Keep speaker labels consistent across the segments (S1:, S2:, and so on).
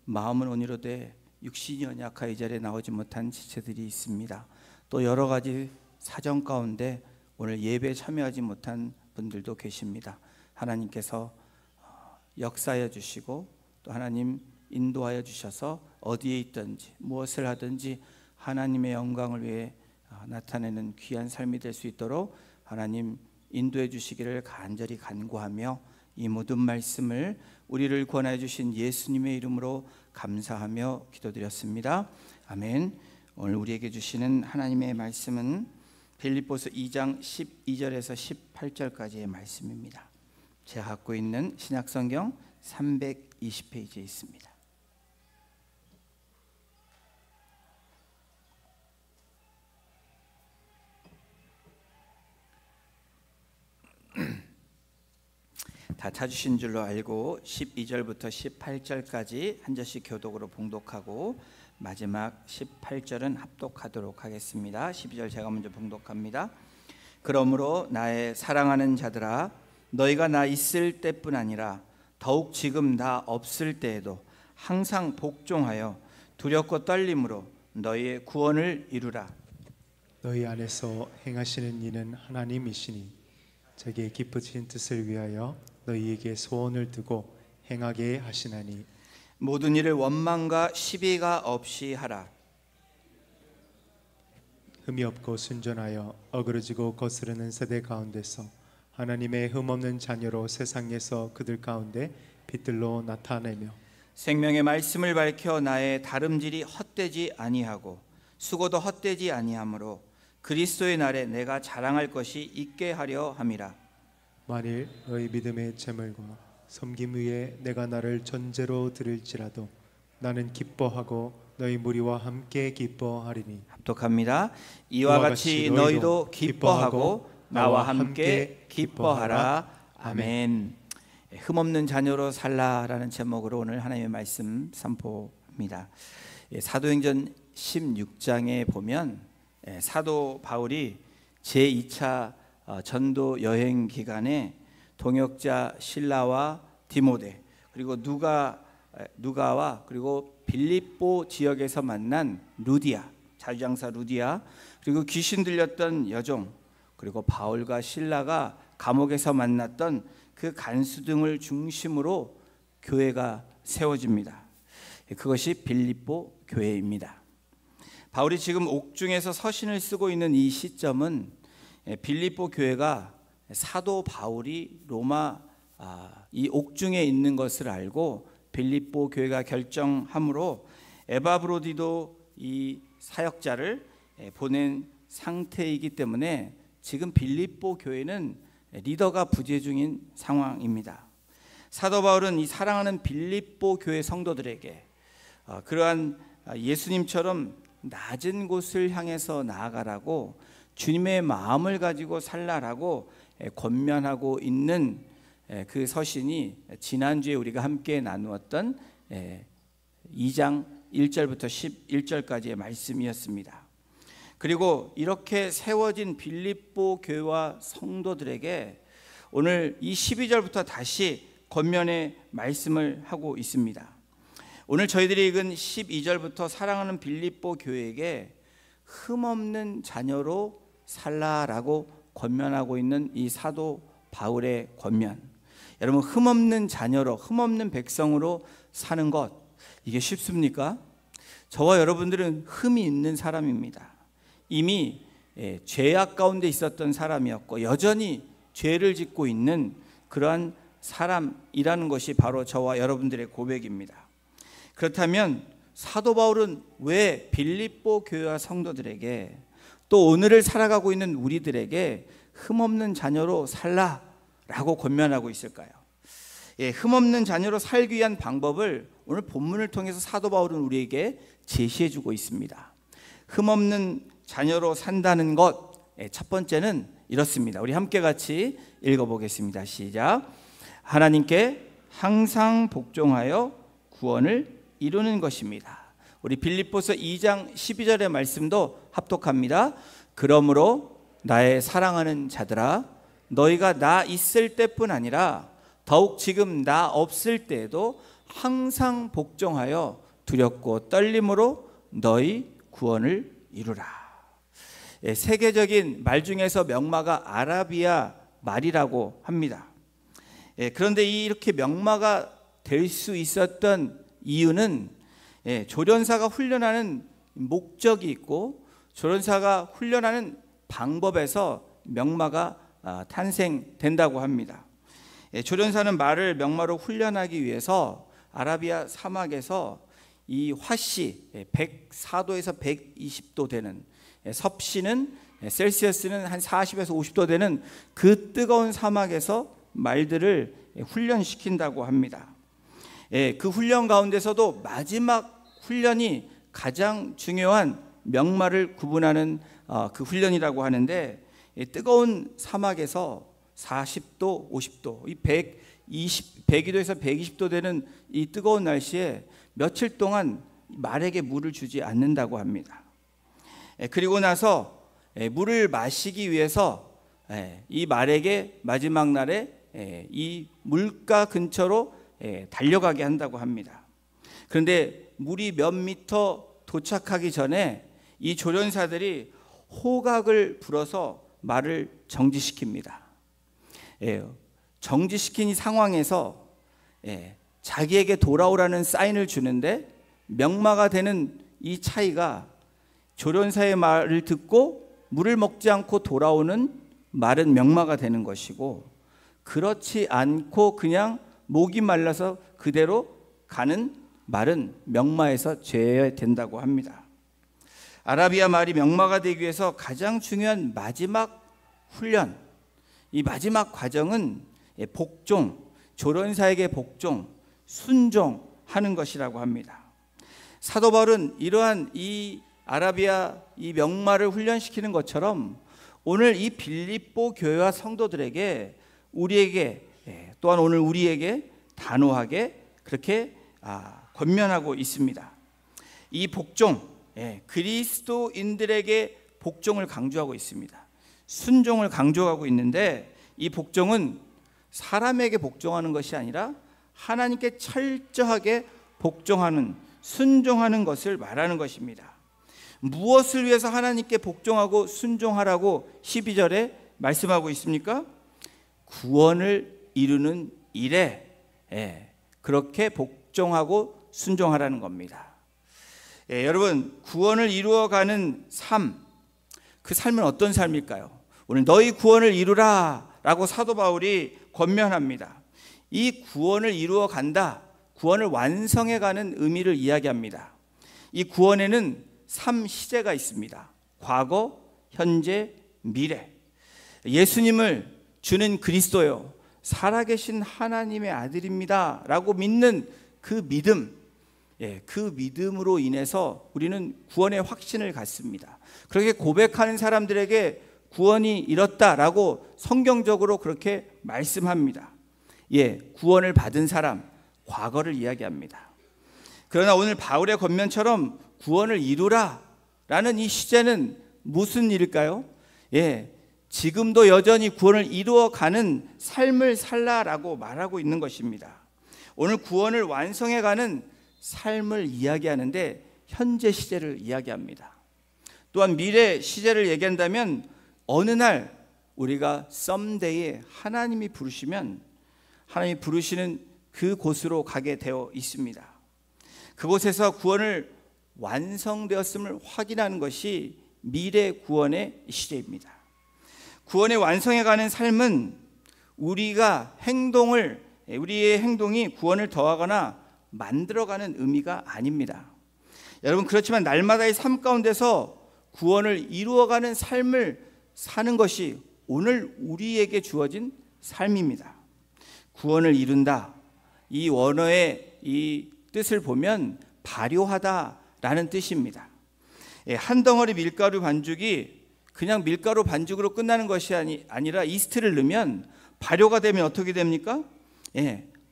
S1: 마음은 온유로되 육신이 연약하여 이 자리에 나오지 못한 지체들이 있습니다. 또 여러 가지 사정 가운데 오늘 예배에 참여하지 못한 분들도 계십니다. 하나님께서 역사하여 주시고 또 하나님 인도하여 주셔서 어디에 있든지 무엇을 하든지 하나님의 영광을 위해 나타내는 귀한 삶이 될 수 있도록 하나님 인도해 주시기를 간절히 간구하며 이 모든 말씀을 우리를 권하여 주신 예수님의 이름으로 감사하며 기도드렸습니다. 아멘. 오늘 우리에게 주시는 하나님의 말씀은 빌립보서 2장 12절에서 18절까지의 말씀입니다. 제가 갖고 있는 신약성경 320페이지에 있습니다. 다 찾으신 줄로 알고 12절부터 18절까지 한 절씩 교독으로 봉독하고 마지막 18절은 합독하도록 하겠습니다. 12절 제가 먼저 봉독합니다. 그러므로 나의 사랑하는 자들아, 너희가 나 있을 때뿐 아니라 더욱 지금 나 없을 때에도 항상 복종하여 두렵고 떨림으로 너희의 구원을 이루라.
S2: 너희 안에서 행하시는 이는 하나님이시니 자기의 기쁘신 뜻을 위하여 너희에게 소원을 두고 행하게 하시나니
S1: 모든 일을 원망과 시비가 없이 하라.
S2: 흠이 없고 순전하여 어그러지고 거스르는 세대 가운데서 하나님의 흠없는 자녀로 세상에서 그들 가운데 빛들로 나타내며
S1: 생명의 말씀을 밝혀 나의 다름질이 헛되지 아니하고 수고도 헛되지 아니하므로 그리스도의 날에 내가 자랑할 것이 있게 하려 함이라.
S2: 만일 너희 믿음의 재물과 섬김 위에 내가 나를 전제로 드릴지라도 나는 기뻐하고 너희 무리와 함께 기뻐하리니.
S1: 합독합니다. 이와 같이 너희도 기뻐하고 나와 함께 기뻐하라. 아멘. 흠없는 자녀로 살라라는 제목으로 오늘 하나님의 말씀 선포합니다. 사도행전 16장에 보면 사도 바울이 제2차 전도 여행 기간에 동역자 실라와 디모데 그리고 누가와 그리고 빌립보 지역에서 만난 루디아, 자주장사 루디아, 그리고 귀신 들렸던 여종, 그리고 바울과 실라가 감옥에서 만났던 그 간수 등을 중심으로 교회가 세워집니다. 그것이 빌립보 교회입니다. 바울이 지금 옥중에서 서신을 쓰고 있는 이 시점은 빌립보 교회가 사도 바울이 로마 이 옥중에 있는 것을 알고 빌립보 교회가 결정함으로 에바브로디도 이 사역자를 보낸 상태이기 때문에 지금 빌립보 교회는 리더가 부재 중인 상황입니다. 사도 바울은 이 사랑하는 빌립보 교회 성도들에게 그러한 예수님처럼 낮은 곳을 향해서 나아가라고 주님의 마음을 가지고 살라라고 권면하고 있는 그 서신이 지난주에 우리가 함께 나누었던 2장 1절부터 11절까지의 말씀이었습니다. 그리고 이렇게 세워진 빌립보 교회와 성도들에게 오늘 이 12절부터 다시 권면의 말씀을 하고 있습니다. 오늘 저희들이 읽은 12절부터 사랑하는 빌립보 교회에게 흠없는 자녀로 살라라고 권면하고 있는 이 사도 바울의 권면, 여러분 흠없는 자녀로, 흠없는 백성으로 사는 것, 이게 쉽습니까? 저와 여러분들은 흠이 있는 사람입니다. 이미 죄악 가운데 있었던 사람이었고 여전히 죄를 짓고 있는 그러한 사람이라는 것이 바로 저와 여러분들의 고백입니다. 그렇다면 사도 바울은 왜 빌립보 교회와 성도들에게 또 오늘을 살아가고 있는 우리들에게 흠없는 자녀로 살라라고 권면하고 있을까요? 흠없는 자녀로 살기 위한 방법을 오늘 본문을 통해서 사도 바울은 우리에게 제시해 주고 있습니다. 흠없는 자녀로 산다는 것, 첫 번째는 이렇습니다. 우리 함께 같이 읽어보겠습니다. 시작. 하나님께 항상 복종하여 구원을 이루는 것입니다. 우리 빌립보서 2장 12절의 말씀도 합독합니다. 그러므로 나의 사랑하는 자들아, 너희가 나 있을 때뿐 아니라 더욱 지금 나 없을 때에도 항상 복종하여 두렵고 떨림으로 너희 구원을 이루라. 세계적인 말 중에서 명마가 아라비아 말이라고 합니다. 그런데 이렇게 명마가 될 수 있었던 이유는 조련사가 훈련하는 목적이 있고 조련사가 훈련하는 방법에서 명마가 탄생된다고 합니다. 조련사는 말을 명마로 훈련하기 위해서 아라비아 사막에서 이 화씨 104도에서 120도 되는, 섭씨는 셀시어스는 한 40에서 50도 되는 그 뜨거운 사막에서 말들을 훈련시킨다고 합니다. 그 훈련 가운데서도 마지막 훈련이 가장 중요한 명마를 구분하는 그 훈련이라고 하는데, 뜨거운 사막에서 40도, 50도, 이 102도에서 120도 되는 이 뜨거운 날씨에 며칠 동안 말에게 물을 주지 않는다고 합니다. 그리고 나서 물을 마시기 위해서 이 말에게 마지막 날에 이 물가 근처로 달려가게 한다고 합니다. 그런데 물이 몇 미터 도착하기 전에 이 조련사들이 호각을 불어서 말을 정지시킵니다. 정지시킨 이 상황에서 자기에게 돌아오라는 사인을 주는데, 명마가 되는 이 차이가 조련사의 말을 듣고 물을 먹지 않고 돌아오는 말은 명마가 되는 것이고, 그렇지 않고 그냥 목이 말라서 그대로 가는 말은 명마에서 제외된다고 합니다. 아라비아 말이 명마가 되기 위해서 가장 중요한 마지막 훈련, 이 마지막 과정은 복종, 조련사에게 복종, 순종하는 것이라고 합니다. 사도 바울은 이러한 이 아라비아 이 명마를 훈련시키는 것처럼 오늘 이 빌립보 교회와 성도들에게, 우리에게, 또한 오늘 우리에게 단호하게 그렇게 권면하고 있습니다. 이 복종, 그리스도인들에게 복종을 강조하고 있습니다. 순종을 강조하고 있는데, 이 복종은 사람에게 복종하는 것이 아니라 하나님께 철저하게 복종하는, 순종하는 것을 말하는 것입니다. 무엇을 위해서 하나님께 복종하고 순종하라고 12절에 말씀하고 있습니까? 구원을 이루는 일에 그렇게 복종하고 순종하라는 겁니다. 여러분, 구원을 이루어가는 삶, 그 삶은 어떤 삶일까요? 오늘 너희 구원을 이루라 라고 사도 바울이 권면합니다. 이 구원을 이루어 간다, 구원을 완성해 가는 의미를 이야기합니다. 이 구원에는 3시제가 있습니다. 과거, 현재, 미래. 예수님을 주는 그리스도요, 살아계신 하나님의 아들입니다 라고 믿는 그 믿음, 그 믿음으로 인해서 우리는 구원의 확신을 갖습니다. 그렇게 고백하는 사람들에게 구원이 이렇다라고 성경적으로 그렇게 말씀합니다. 구원을 받은 사람, 과거를 이야기합니다. 그러나 오늘 바울의 권면처럼 구원을 이루라 라는 이 시제는 무슨 일일까요? 지금도 여전히 구원을 이루어가는 삶을 살라라고 말하고 있는 것입니다. 오늘 구원을 완성해가는 삶을 이야기하는데 현재 시제를 이야기합니다. 또한 미래 시제를 얘기한다면 어느 날 우리가 썸데이에 하나님이 부르시면 하나님이 부르시는 그 곳으로 가게 되어 있습니다. 그곳에서 구원을 완성되었음을 확인하는 것이 미래 구원의 시제입니다. 구원의 완성해가는 삶은 우리의 행동이 구원을 더하거나 만들어가는 의미가 아닙니다. 여러분, 그렇지만 날마다의 삶 가운데서 구원을 이루어가는 삶을 사는 것이 오늘 우리에게 주어진 삶입니다. 구원을 이룬다, 이 원어의 이 뜻을 보면 발효하다라는 뜻입니다. 한 덩어리 밀가루 반죽이 그냥 밀가루 반죽으로 끝나는 것이 아니라 이스트를 넣으면 발효가 되면 어떻게 됩니까?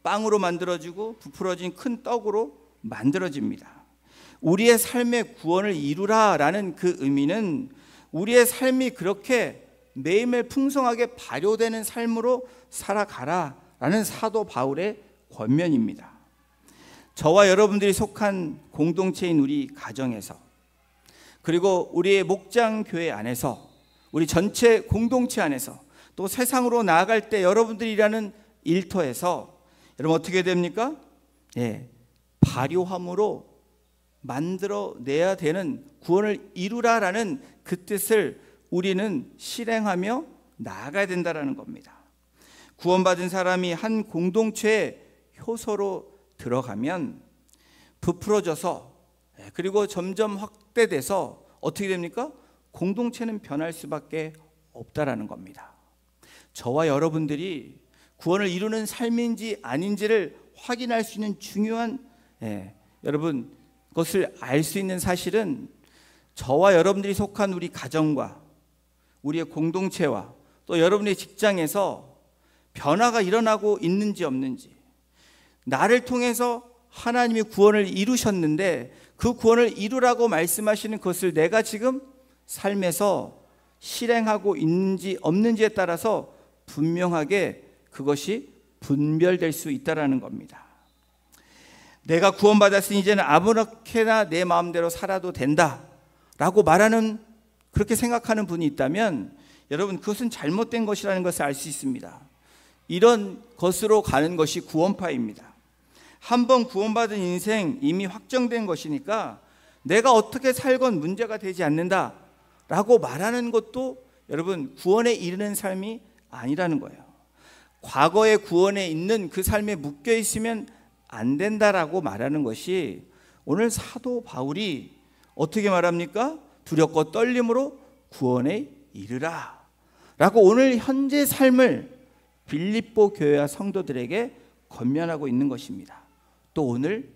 S1: 빵으로 만들어지고 부풀어진 큰 떡으로 만들어집니다. 우리의 삶의 구원을 이루라라는 그 의미는 우리의 삶이 그렇게 매일매일 풍성하게 발효되는 삶으로 살아가라라는 사도 바울의 권면입니다. 저와 여러분들이 속한 공동체인 우리 가정에서, 그리고 우리의 목장 교회 안에서, 우리 전체 공동체 안에서, 또 세상으로 나아갈 때 여러분들이 일하는 일터에서 여러분 어떻게 됩니까? 발효함으로 만들어내야 되는 구원을 이루라라는 그 뜻을 우리는 실행하며 나아가야 된다는 겁니다. 구원받은 사람이 한 공동체의 효소로 들어가면 부풀어져서, 그리고 점점 확대돼서 어떻게 됩니까? 공동체는 변할 수밖에 없다라는 겁니다. 저와 여러분들이 구원을 이루는 삶인지 아닌지를 확인할 수 있는 중요한 여러분 그것을 알 수 있는 사실은 저와 여러분들이 속한 우리 가정과 우리의 공동체와 또 여러분의 직장에서 변화가 일어나고 있는지 없는지, 나를 통해서 하나님이 구원을 이루셨는데 그 구원을 이루라고 말씀하시는 것을 내가 지금 삶에서 실행하고 있는지 없는지에 따라서 분명하게 그것이 분별될 수 있다는 겁니다. 내가 구원받았으니 이제는 아무렇게나 내 마음대로 살아도 된다라고 말하는, 그렇게 생각하는 분이 있다면 여러분 그것은 잘못된 것이라는 것을 알 수 있습니다. 이런 것으로 가는 것이 구원파입니다. 한번 구원받은 인생 이미 확정된 것이니까 내가 어떻게 살건 문제가 되지 않는다라고 말하는 것도 여러분 구원에 이르는 삶이 아니라는 거예요. 과거의 구원에 있는 그 삶에 묶여 있으면 안 된다라고 말하는 것이 오늘 사도 바울이 어떻게 말합니까? 두렵고 떨림으로 구원에 이르라 라고 오늘 현재 삶을 빌립보 교회와 성도들에게 권면하고 있는 것입니다. 또 오늘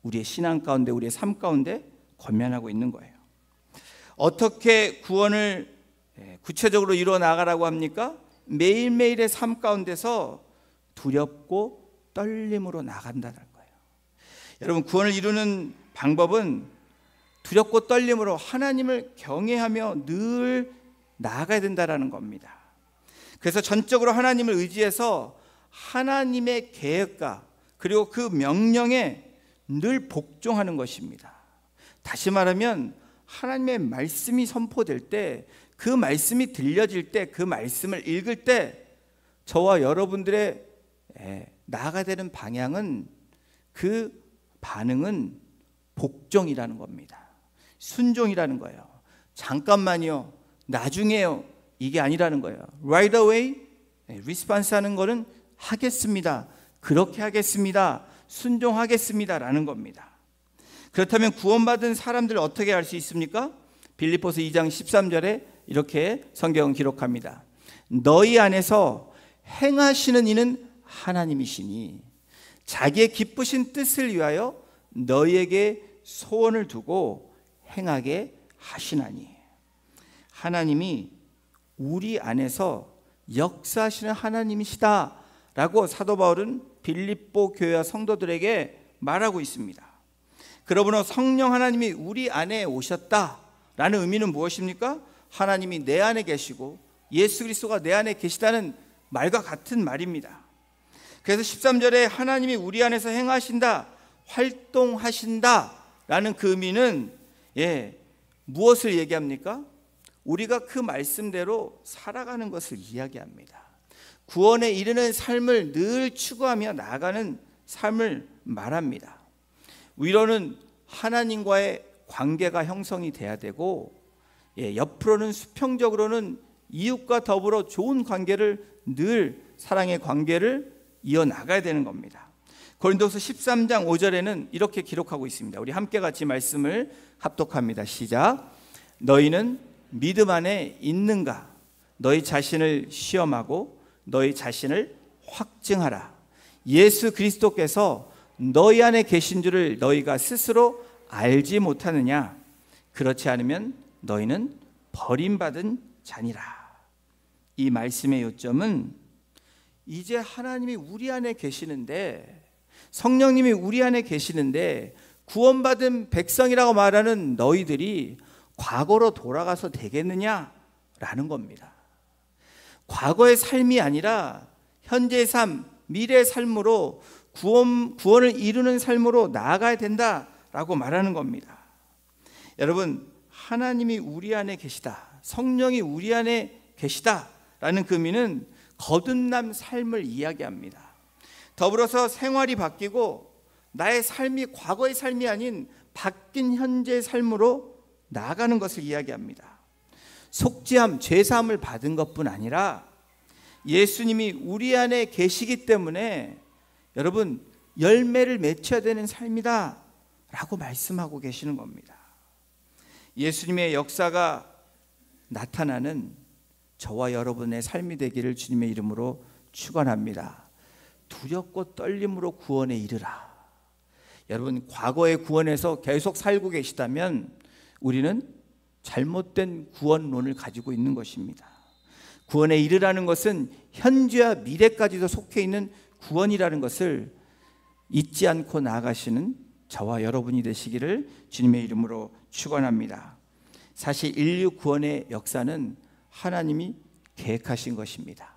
S1: 우리의 신앙 가운데, 우리의 삶 가운데 권면하고 있는 거예요. 어떻게 구원을 구체적으로 이루어 나가라고 합니까? 매일매일의 삶 가운데서 두렵고 떨림으로 나간다는 거예요. 여러분 구원을 이루는 방법은 두렵고 떨림으로 하나님을 경외하며 늘 나아가야 된다는 겁니다. 그래서 전적으로 하나님을 의지해서 하나님의 계획과 그리고 그 명령에 늘 복종하는 것입니다. 다시 말하면 하나님의 말씀이 선포될 때, 그 말씀이 들려질 때, 그 말씀을 읽을 때 저와 여러분들의 나아가야 되는 방향은, 그 반응은 복종이라는 겁니다. 순종이라는 거예요. 잠깐만요, 나중에요, 이게 아니라는 거예요. Right away response 하는 거는 하겠습니다, 그렇게 하겠습니다, 순종하겠습니다 라는 겁니다. 그렇다면 구원받은 사람들 어떻게 알 수 있습니까? 빌립보서 2장 13절에 이렇게 성경은 기록합니다. 너희 안에서 행하시는 이는 하나님이시니 자기의 기쁘신 뜻을 위하여 너희에게 소원을 두고 행하게 하시나니. 하나님이 우리 안에서 역사하시는 하나님이시다 라고 사도 바울은 빌립보 교회와 성도들에게 말하고 있습니다. 그러므로 성령 하나님이 우리 안에 오셨다라는 의미는 무엇입니까? 하나님이 내 안에 계시고 예수 그리스도가 내 안에 계시다는 말과 같은 말입니다. 그래서 13절에 하나님이 우리 안에서 행하신다, 활동하신다 라는 그 의미는 무엇을 얘기합니까? 우리가 그 말씀대로 살아가는 것을 이야기합니다. 구원에 이르는 삶을 늘 추구하며 나아가는 삶을 말합니다. 위로는 하나님과의 관계가 형성이 돼야 되고, 옆으로는 수평적으로는 이웃과 더불어 좋은 관계를, 늘 사랑의 관계를 이어나가야 되는 겁니다. 고린도서 13장 5절에는 이렇게 기록하고 있습니다. 우리 함께 같이 말씀을 합독합니다. 시작. 너희는 믿음 안에 있는가? 너희 자신을 시험하고 너희 자신을 확증하라. 예수 그리스도께서 너희 안에 계신 줄을 너희가 스스로 알지 못하느냐? 그렇지 않으면 너희는 버림받은 자니라. 이 말씀의 요점은 이제 하나님이 우리 안에 계시는데, 성령님이 우리 안에 계시는데 구원받은 백성이라고 말하는 너희들이 과거로 돌아가서 되겠느냐라는 겁니다. 과거의 삶이 아니라 현재의 삶, 미래의 삶으로 구원을 이루는 삶으로 나아가야 된다라고 말하는 겁니다. 여러분, 하나님이 우리 안에 계시다, 성령이 우리 안에 계시다라는 그 의미는 거듭난 삶을 이야기합니다. 더불어서 생활이 바뀌고 나의 삶이 과거의 삶이 아닌 바뀐 현재의 삶으로 나아가는 것을 이야기합니다. 속죄함, 죄사함을 받은 것뿐 아니라 예수님이 우리 안에 계시기 때문에 여러분 열매를 맺혀야 되는 삶이다 라고 말씀하고 계시는 겁니다. 예수님의 역사가 나타나는 저와 여러분의 삶이 되기를 주님의 이름으로 축원합니다. 두렵고 떨림으로 구원에 이르라. 여러분, 과거의 구원에서 계속 살고 계시다면 우리는 잘못된 구원론을 가지고 있는 것입니다. 구원에 이르라는 것은 현재와 미래까지도 속해 있는 구원이라는 것을 잊지 않고 나아가시는 저와 여러분이 되시기를 주님의 이름으로 축원합니다. 사실 인류 구원의 역사는 하나님이 계획하신 것입니다.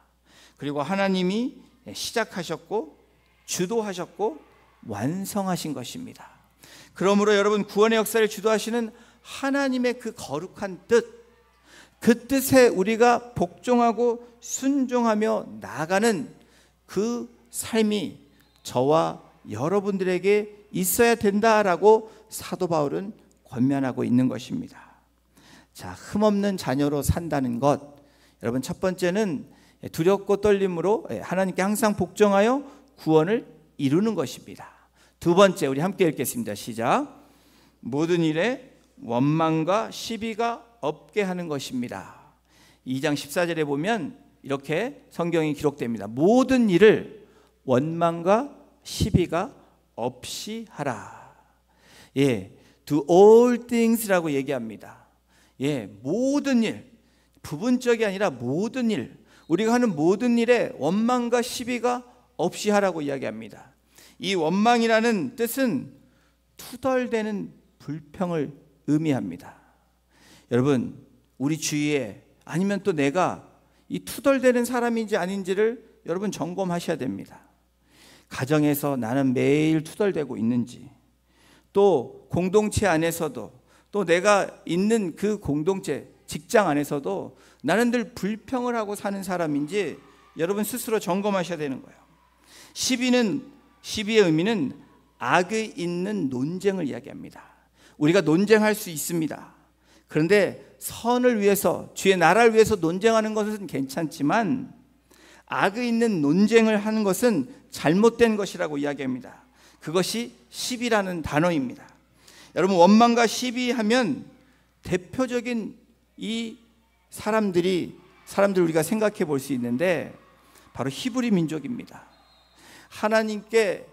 S1: 그리고 하나님이 시작하셨고 주도하셨고 완성하신 것입니다. 그러므로 여러분, 구원의 역사를 주도하시는 하나님의 그 거룩한 뜻, 그 뜻에 우리가 복종하고 순종하며 나아가는 그 삶이 저와 여러분들에게 있어야 된다라고 사도 바울은 권면하고 있는 것입니다. 자, 흠없는 자녀로 산다는 것, 여러분, 첫 번째는 두렵고 떨림으로 하나님께 항상 복종하여 구원을 이루는 것입니다. 두 번째, 우리 함께 읽겠습니다. 시작. 모든 일에 원망과 시비가 없게 하는 것입니다. 2장 14절에 보면 이렇게 성경이 기록됩니다. 모든 일을 원망과 시비가 없이 하라. Do all things라고 얘기합니다. 모든 일, 부분적이 아니라 모든 일, 우리가 하는 모든 일에 원망과 시비가 없이 하라고 이야기합니다. 이 원망이라는 뜻은 투덜대는 불평을 의미합니다. 여러분, 우리 주위에 아니면 또 내가 이 투덜대는 사람인지 아닌지를 여러분 점검하셔야 됩니다. 가정에서 나는 매일 투덜대고 있는지, 또 공동체 안에서도, 또 내가 있는 그 공동체, 직장 안에서도 나는 늘 불평을 하고 사는 사람인지 여러분 스스로 점검하셔야 되는 거예요. 시비의 의미는 악의 있는 논쟁을 이야기합니다. 우리가 논쟁할 수 있습니다. 그런데 선을 위해서, 주의 나라를 위해서 논쟁하는 것은 괜찮지만 악의 있는 논쟁을 하는 것은 잘못된 것이라고 이야기합니다. 그것이 시비라는 단어입니다. 여러분, 원망과 시비하면 대표적인 이 사람들 우리가 생각해 볼 수 있는데 바로 히브리 민족입니다. 하나님께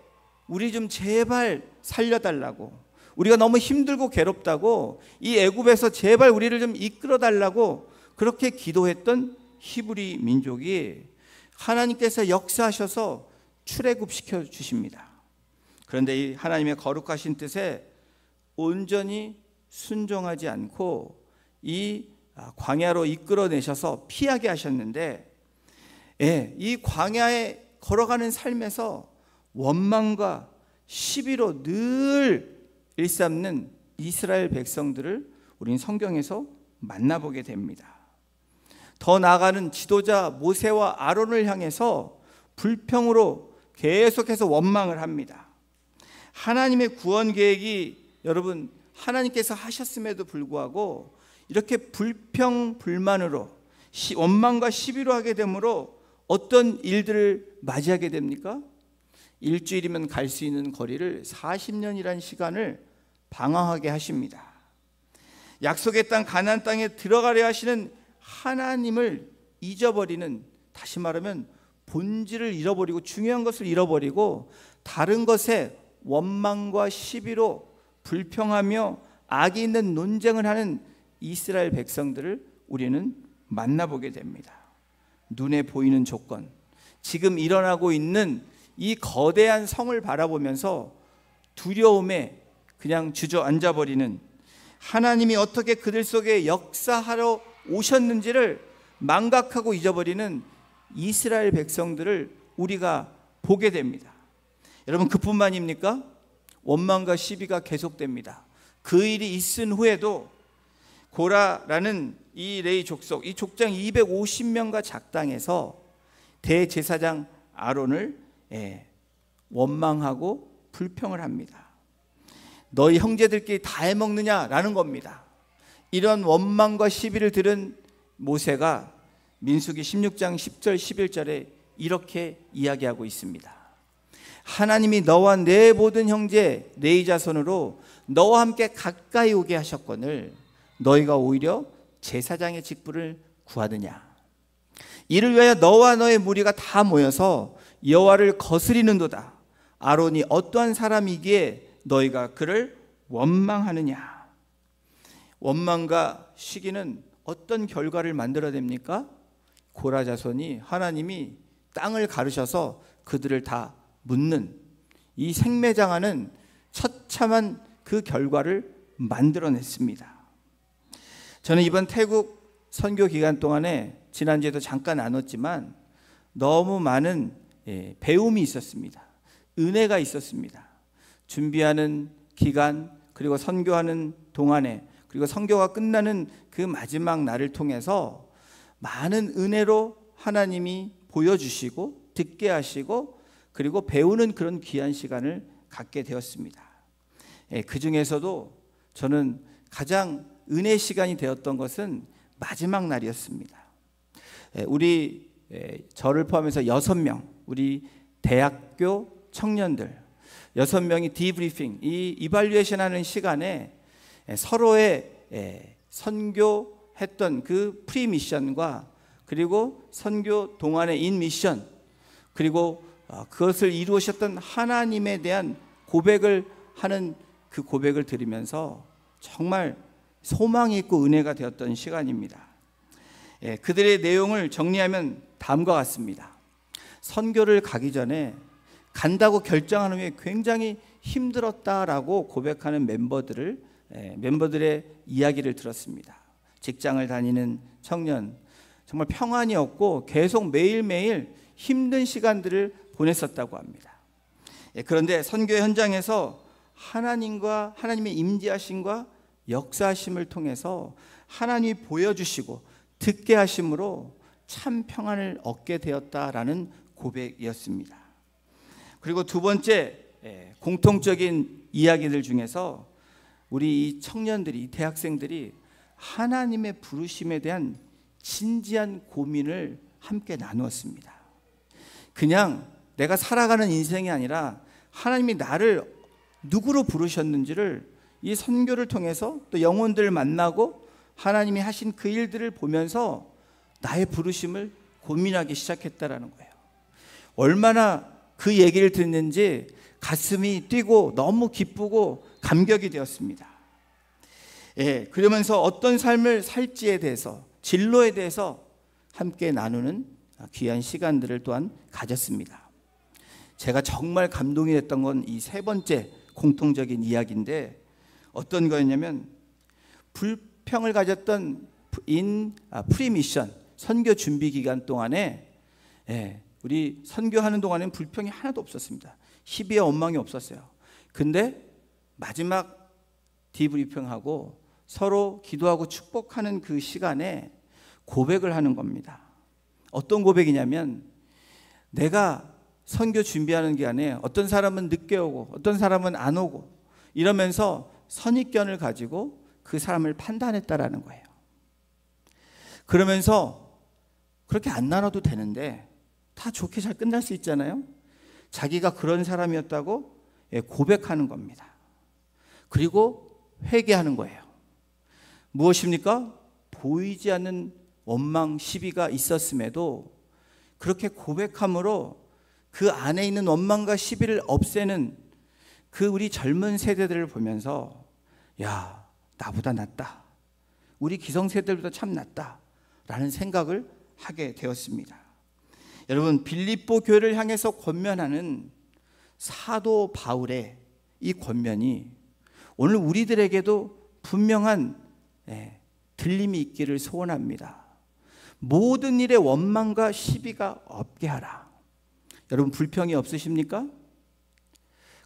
S1: 우리 좀 제발 살려달라고, 우리가 너무 힘들고 괴롭다고, 이 애굽에서 제발 우리를 좀 이끌어 달라고 그렇게 기도했던 히브리 민족이 하나님께서 역사하셔서 출애굽시켜 주십니다. 그런데 이 하나님의 거룩하신 뜻에 온전히 순종하지 않고 이 광야로 이끌어내셔서 피하게 하셨는데, 이 광야에 걸어가는 삶에서 원망과 시비로 늘 일삼는 이스라엘 백성들을 우리는 성경에서 만나보게 됩니다. 더 나아가는 지도자 모세와 아론을 향해서 불평으로 계속해서 원망을 합니다. 하나님의 구원 계획이 여러분 하나님께서 하셨음에도 불구하고 이렇게 불평 불만으로 원망과 시비로 하게 되므로 어떤 일들을 맞이하게 됩니까? 일주일이면 갈 수 있는 거리를 40년이라는 시간을 방황하게 하십니다. 약속의 땅 가나안 땅에 들어가려 하시는 하나님을 잊어버리는, 다시 말하면 본질을 잃어버리고 중요한 것을 잃어버리고 다른 것에 원망과 시비로 불평하며 악이 있는 논쟁을 하는 이스라엘 백성들을 우리는 만나보게 됩니다. 눈에 보이는 조건, 지금 일어나고 있는 이 거대한 성을 바라보면서 두려움에 그냥 주저앉아버리는, 하나님이 어떻게 그들 속에 역사하러 오셨는지를 망각하고 잊어버리는 이스라엘 백성들을 우리가 보게 됩니다. 여러분, 그뿐만입니까? 원망과 시비가 계속됩니다. 그 일이 있은 후에도 고라라는 이 레위 족속, 이 족장 250명과 작당해서 대제사장 아론을 원망하고 불평을 합니다. 너희 형제들끼리 다 해먹느냐라는 겁니다. 이런 원망과 시비를 들은 모세가 민수기 16장 10절 11절에 이렇게 이야기하고 있습니다. 하나님이 너와 내 모든 형제 레위 자손으로 너와 함께 가까이 오게 하셨거늘 너희가 오히려 제사장의 직분을 구하느냐. 이를 위하여 너와 너의 무리가 다 모여서 여호와를 거스리는도다. 아론이 어떠한 사람이기에 너희가 그를 원망하느냐. 원망과 시기는 어떤 결과를 만들어냅니까? 고라 자손이 하나님이 땅을 가르셔서 그들을 다 묻는, 이 생매장하는 처참한 그 결과를 만들어냈습니다. 저는 이번 태국 선교 기간 동안에 지난주에도 잠깐 나눴지만 너무 많은 배움이 있었습니다. 은혜가 있었습니다. 준비하는 기간, 그리고 선교하는 동안에, 그리고 선교가 끝나는 그 마지막 날을 통해서 많은 은혜로 하나님이 보여주시고 듣게 하시고 그리고 배우는 그런 귀한 시간을 갖게 되었습니다. 그 중에서도 저는 가장 은혜 시간이 되었던 것은 마지막 날이었습니다. 우리 저를 포함해서 6명, 우리 대학교 청년들 6명이 디브리핑, 이 이발리에이션 하는 시간에 서로의 선교했던 그 프리 미션과 그리고 선교 동안의 인 미션, 그리고 그것을 이루셨던 하나님에 대한 고백을 하는 그 고백을 들으면서 정말 소망이 있고 은혜가 되었던 시간입니다. 그들의 내용을 정리하면 다음과 같습니다. 선교를 가기 전에 간다고 결정한 후에 굉장히 힘들었다라고 고백하는 멤버들의 이야기를 들었습니다. 직장을 다니는 청년, 정말 평안이 없고 계속 매일매일 힘든 시간들을 보냈었다고 합니다. 그런데 선교 현장에서 하나님의 임재하심과 역사하심을 통해서 하나님이 보여주시고 듣게 하심으로 참 평안을 얻게 되었다라는 고백이었습니다. 그리고 두 번째 공통적인 이야기들 중에서 우리 이 청년들이, 대학생들이 하나님의 부르심에 대한 진지한 고민을 함께 나누었습니다. 그냥 내가 살아가는 인생이 아니라 하나님이 나를 누구로 부르셨는지를 이 선교를 통해서 또 영혼들을 만나고 하나님이 하신 그 일들을 보면서 나의 부르심을 고민하기 시작했다라는 거예요. 얼마나 그 얘기를 듣는지 가슴이 뛰고 너무 기쁘고 감격이 되었습니다. 그러면서 어떤 삶을 살지에 대해서, 진로에 대해서 함께 나누는 귀한 시간들을 또한 가졌습니다. 제가 정말 감동이 됐던 건 이 세 번째 공통적인 이야기인데 어떤 거였냐면 불평을 가졌던 프리미션 선교 준비 기간 동안에 우리 선교하는 동안에는 불평이 하나도 없었습니다. 시비와 원망이 없었어요. 근데 마지막 디브리핑하고 서로 기도하고 축복하는 그 시간에 고백을 하는 겁니다. 어떤 고백이냐면 내가 선교 준비하는 기간에 어떤 사람은 늦게 오고 어떤 사람은 안 오고 이러면서 선입견을 가지고 그 사람을 판단했다라는 거예요. 그러면서 그렇게 안 나눠도 되는데 다 좋게 잘 끝날 수 있잖아요. 자기가 그런 사람이었다고 고백하는 겁니다. 그리고 회개하는 거예요. 무엇입니까? 보이지 않는 원망, 시비가 있었음에도 그렇게 고백함으로 그 안에 있는 원망과 시비를 없애는 그 우리 젊은 세대들을 보면서 야, 나보다 낫다. 우리 기성세대들보다 참 낫다. 라는 생각을 하게 되었습니다. 여러분, 빌립보 교회를 향해서 권면하는 사도 바울의 이 권면이 오늘 우리들에게도 분명한 들림이 있기를 소원합니다. 모든 일에 원망과 시비가 없게 하라. 여러분, 불평이 없으십니까?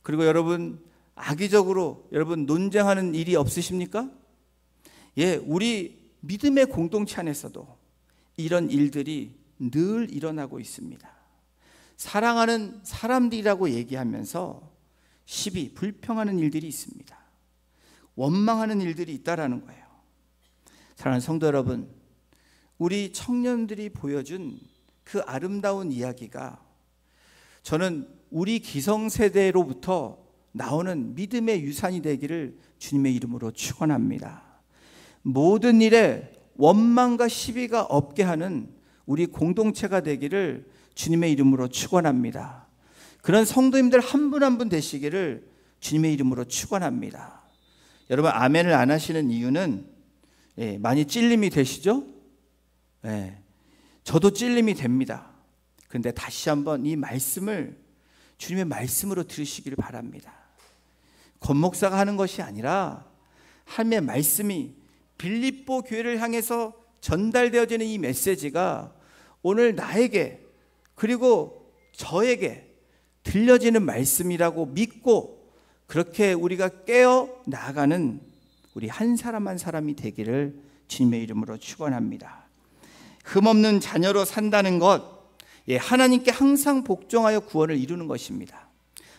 S1: 그리고 여러분 악의적으로 여러분 논쟁하는 일이 없으십니까? 예, 우리 믿음의 공동체 안에서도 이런 일들이 늘 일어나고 있습니다. 사랑하는 사람들이라고 얘기하면서 시비, 불평하는 일들이 있습니다. 원망하는 일들이 있다라는 거예요. 사랑하는 성도 여러분, 우리 청년들이 보여준 그 아름다운 이야기가 저는 우리 기성세대로부터 나오는 믿음의 유산이 되기를 주님의 이름으로 축원합니다. 모든 일에 원망과 시비가 없게 하는 우리 공동체가 되기를 주님의 이름으로 축원합니다. 그런 성도님들 한 분 한 분 되시기를 주님의 이름으로 축원합니다. 여러분 아멘을 안 하시는 이유는 많이 찔림이 되시죠? 저도 찔림이 됩니다. 그런데 다시 한번 이 말씀을 주님의 말씀으로 들으시기를 바랍니다. 권 목사가 하는 것이 아니라 하나님의 말씀이 빌립보 교회를 향해서 전달되어지는 이 메시지가 오늘 나에게 그리고 저에게 들려지는 말씀이라고 믿고 그렇게 우리가 깨어 나가는 우리 한 사람 한 사람이 되기를 주님의 이름으로 축원합니다. 흠없는 자녀로 산다는 것, 하나님께 항상 복종하여 구원을 이루는 것입니다.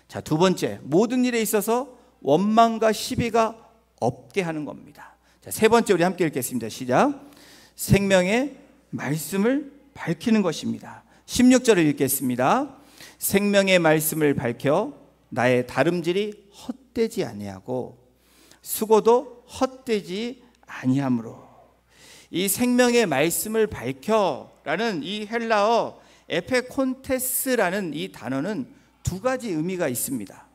S1: 자, 두 번째, 모든 일에 있어서 원망과 시비가 없게 하는 겁니다. 자, 세 번째 우리 함께 읽겠습니다. 시작. 생명의 말씀을 밝히는 것입니다. 16절을 읽겠습니다. 생명의 말씀을 밝혀 나의 다름질이 헛되지 아니하고 수고도 헛되지 아니하므로. 이 생명의 말씀을 밝혀라는 이 헬라어 에페콘테스라는 이 단어는 두 가지 의미가 있습니다.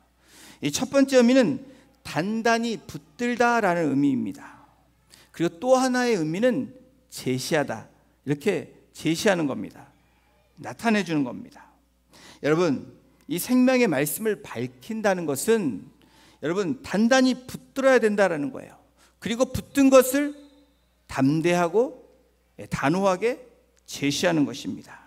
S1: 이 첫 번째 의미는 단단히 붙들다라는 의미입니다. 그리고 또 하나의 의미는 제시하다, 이렇게 제시하는 겁니다. 나타내 주는 겁니다. 여러분, 이 생명의 말씀을 밝힌다는 것은 여러분 단단히 붙들어야 된다라는 거예요. 그리고 붙든 것을 담대하고 단호하게 제시하는 것입니다.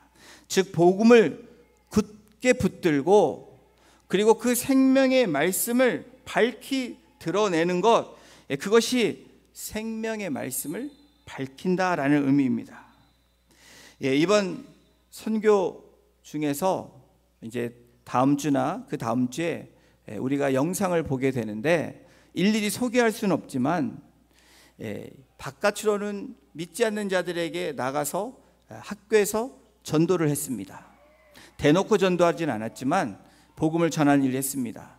S1: 즉 복음을 굳게 붙들고 그리고 그 생명의 말씀을 밝히 드러내는 것, 그것이 생명의 말씀을 밝힌다라는 의미입니다. 이번 선교 중에서 이제 다음 주나 그 다음 주에 우리가 영상을 보게 되는데 일일이 소개할 수는 없지만 바깥으로는 믿지 않는 자들에게 나가서 학교에서 전도를 했습니다. 대놓고 전도하진 않았지만 복음을 전하는 일을 했습니다.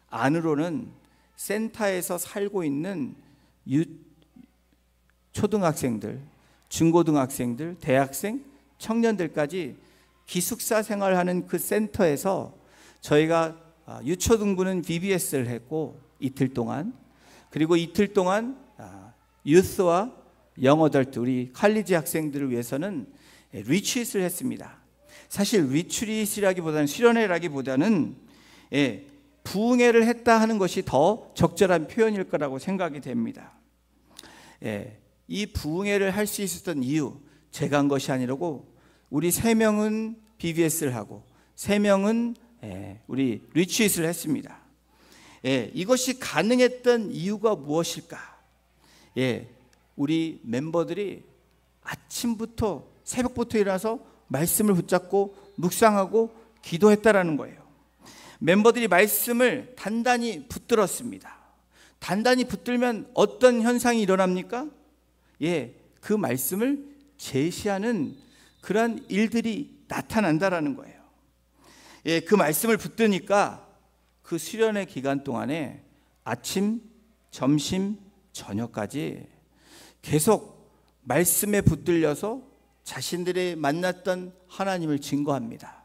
S1: 안으로는 센터에서 살고 있는 초등학생들, 중고등학생들, 대학생, 청년들까지 기숙사 생활하는 그 센터에서 저희가 유초등부는 VBS를 했고 이틀 동안, 그리고 이틀 동안 유스와 영어덜트 우리 칼리지 학생들을 위해서는 리트릿을 했습니다. 사실 리트릿이라기보다는 수련회라기보다는 부흥회를 했다 하는 것이 더 적절한 표현일 거라고 생각이 됩니다. 이 부흥회를 할 수 있었던 이유, 제가 한 것이 아니라고 우리 3명은 BBS를 하고 3명은 우리 리트릿을 했습니다. 이것이 가능했던 이유가 무엇일까? 우리 멤버들이 아침부터 새벽부터 일어나서 말씀을 붙잡고 묵상하고 기도했다라는 거예요. 멤버들이 말씀을 단단히 붙들었습니다. 단단히 붙들면 어떤 현상이 일어납니까? 그 말씀을 제시하는 그러한 일들이 나타난다라는 거예요. 그 말씀을 붙드니까 그 수련회 기간 동안에 아침, 점심, 저녁까지 계속 말씀에 붙들려서 자신들이 만났던 하나님을 증거합니다.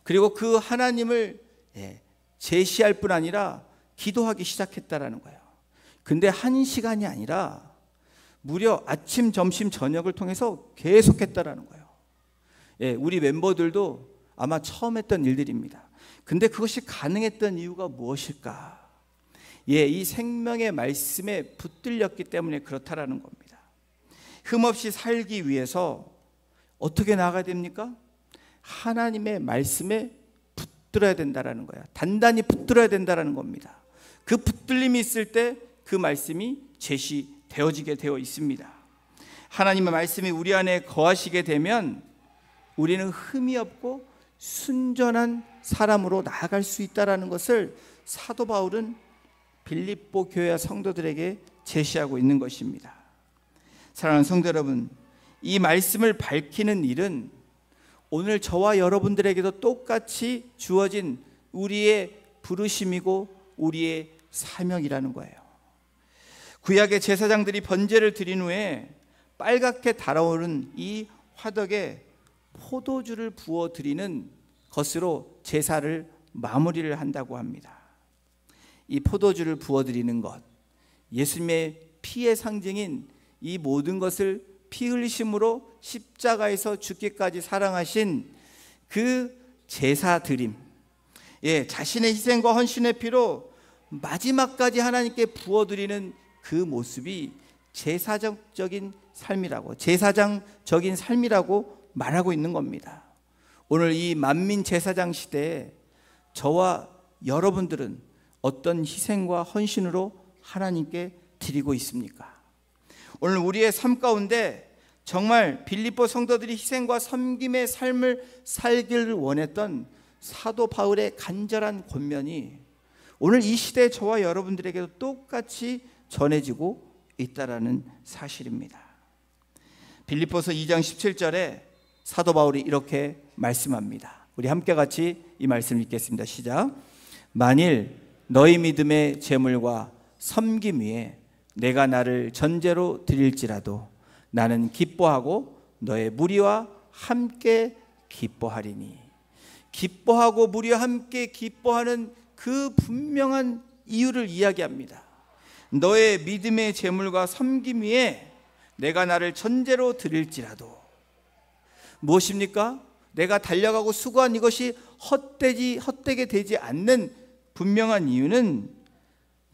S1: 그리고 그 하나님을 제시할 뿐 아니라 기도하기 시작했다라는 거예요. 근데 1시간이 아니라 무려 아침, 점심, 저녁을 통해서 계속했다라는 거예요. 우리 멤버들도 아마 처음 했던 일들입니다. 근데 그것이 가능했던 이유가 무엇일까? 이 생명의 말씀에 붙들렸기 때문에 그렇다라는 겁니다. 흠없이 살기 위해서 어떻게 나가야 됩니까? 하나님의 말씀에 붙들어야 된다라는 거야. 단단히 붙들어야 된다라는 겁니다. 그 붙들림이 있을 때 그 말씀이 제시되어지게 되어 있습니다. 하나님의 말씀이 우리 안에 거하시게 되면 우리는 흠이 없고 순전한 사람으로 나아갈 수 있다라는 것을 사도 바울은 빌립보 교회 성도들에게 제시하고 있는 것입니다. 사랑하는 성도 여러분, 이 말씀을 밝히는 일은 오늘 저와 여러분들에게도 똑같이 주어진 우리의 부르심이고 우리의 사명이라는 거예요. 구약의 제사장들이 번제를 드린 후에 빨갛게 달아오른 이 화덕에 포도주를 부어 드리는 것으로 제사를 마무리를 한다고 합니다. 이 포도주를 부어 드리는 것, 예수님의 피의 상징인 이 모든 것을 피 흘리심으로 십자가에서 죽기까지 사랑하신 그 제사 드림, 자신의 희생과 헌신의 피로 마지막까지 하나님께 부어드리는 그 모습이 제사적인 삶이라고 말하고 있는 겁니다. 오늘 이 만민 제사장 시대에 저와 여러분들은 어떤 희생과 헌신으로 하나님께 드리고 있습니까? 오늘 우리의 삶 가운데 정말 빌립보 성도들이 희생과 섬김의 삶을 살기를 원했던 사도 바울의 간절한 권면이 오늘 이 시대의 저와 여러분들에게도 똑같이 전해지고 있다라는 사실입니다. 빌립보서 2장 17절에 사도 바울이 이렇게 말씀합니다. 우리 함께 같이 이 말씀을 읽겠습니다. 시작. 만일 너희 믿음의 제물과 섬김 위에 내가 나를 전제로 드릴지라도 나는 기뻐하고 너의 무리와 함께 기뻐하리니. 기뻐하고 무리와 함께 기뻐하는 그 분명한 이유를 이야기합니다. 너의 믿음의 제물과 섬김 위에 내가 나를 전제로 드릴지라도. 무엇입니까? 내가 달려가고 수고한 이것이 헛되게 되지 않는 분명한 이유는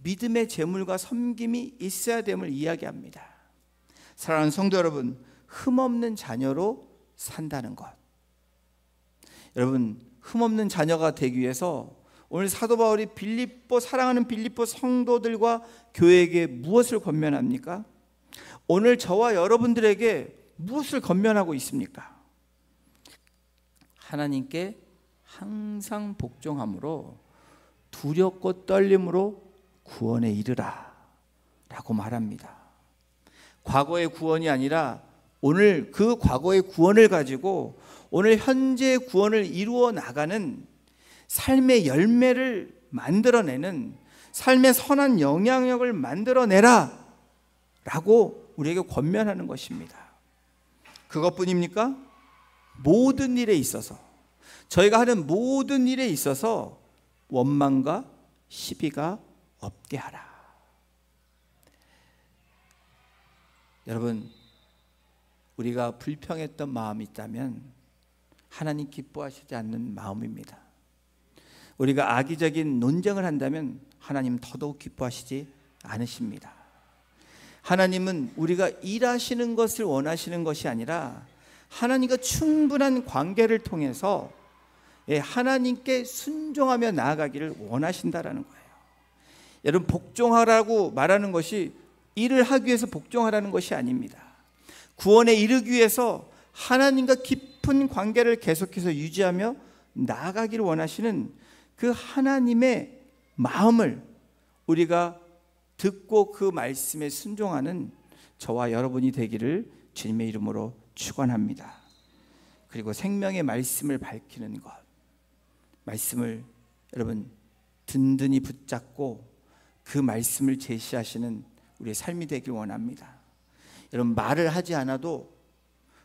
S1: 믿음의 제물과 섬김이 있어야 됨을 이야기합니다. 사랑하는 성도 여러분, 흠없는 자녀로 산다는 것. 여러분, 흠없는 자녀가 되기 위해서 오늘 사도 바울이 사랑하는 빌립보 성도들과 교회에게 무엇을 권면합니까? 오늘 저와 여러분들에게 무엇을 권면하고 있습니까? 하나님께 항상 복종함으로 두렵고 떨림으로 구원에 이르라 라고 말합니다. 과거의 구원이 아니라 오늘 그 과거의 구원을 가지고 오늘 현재의 구원을 이루어 나가는 삶의 열매를 만들어내는 삶의 선한 영향력을 만들어내라 라고 우리에게 권면하는 것입니다. 그것뿐입니까? 모든 일에 있어서, 저희가 하는 모든 일에 있어서 원망과 시비가 없게 하라. 여러분, 우리가 불평했던 마음이 있다면 하나님 기뻐하시지 않는 마음입니다. 우리가 악의적인 논쟁을 한다면 하나님 더더욱 기뻐하시지 않으십니다. 하나님은 우리가 일하시는 것을 원하시는 것이 아니라 하나님과 충분한 관계를 통해서 하나님께 순종하며 나아가기를 원하신다라는 거예요. 여러분, 복종하라고 말하는 것이 일을 하기 위해서 복종하라는 것이 아닙니다. 구원에 이르기 위해서 하나님과 깊은 관계를 계속해서 유지하며 나아가기를 원하시는 그 하나님의 마음을 우리가 듣고 그 말씀에 순종하는 저와 여러분이 되기를 주님의 이름으로 축원합니다. 그리고 생명의 말씀을 밝히는 것, 말씀을 여러분 든든히 붙잡고 그 말씀을 제시하시는 우리의 삶이 되길 원합니다. 여러분, 말을 하지 않아도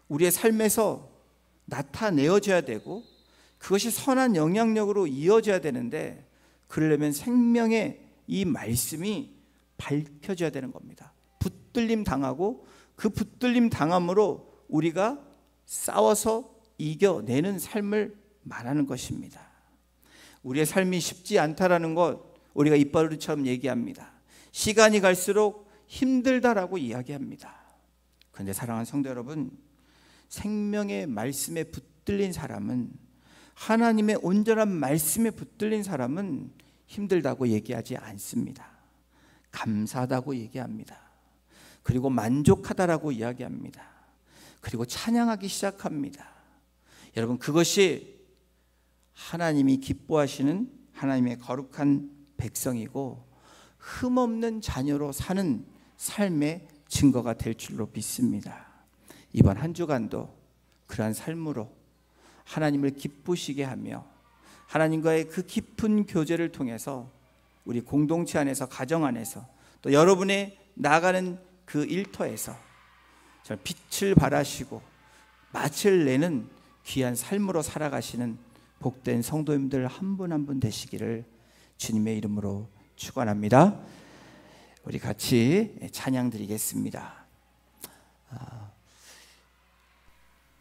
S1: 우리의 삶에서 나타내어져야 되고 그것이 선한 영향력으로 이어져야 되는데, 그러려면 생명의 이 말씀이 밝혀져야 되는 겁니다. 붙들림 당하고 그 붙들림 당함으로 우리가 싸워서 이겨내는 삶을 말하는 것입니다. 우리의 삶이 쉽지 않다라는 것 우리가 입버릇처럼 얘기합니다. 시간이 갈수록 힘들다라고 이야기합니다. 그런데 사랑하는 성도 여러분, 생명의 말씀에 붙들린 사람은 하나님의 온전한 말씀에 붙들린 사람은 힘들다고 얘기하지 않습니다. 감사하다고 얘기합니다. 그리고 만족하다라고 이야기합니다. 그리고 찬양하기 시작합니다. 여러분, 그것이 하나님이 기뻐하시는 하나님의 거룩한 백성이고 흠없는 자녀로 사는 삶의 증거가 될 줄로 믿습니다. 이번 한 주간도 그러한 삶으로 하나님을 기쁘시게 하며 하나님과의 그 깊은 교제를 통해서 우리 공동체 안에서, 가정 안에서, 또 여러분의 나아가는 그 일터에서 빛을 발하시고 맛을 내는 귀한 삶으로 살아가시는 복된 성도님들 한 분 한 분 되시기를 주님의 이름으로 축원합니다. 우리 같이 찬양 드리겠습니다.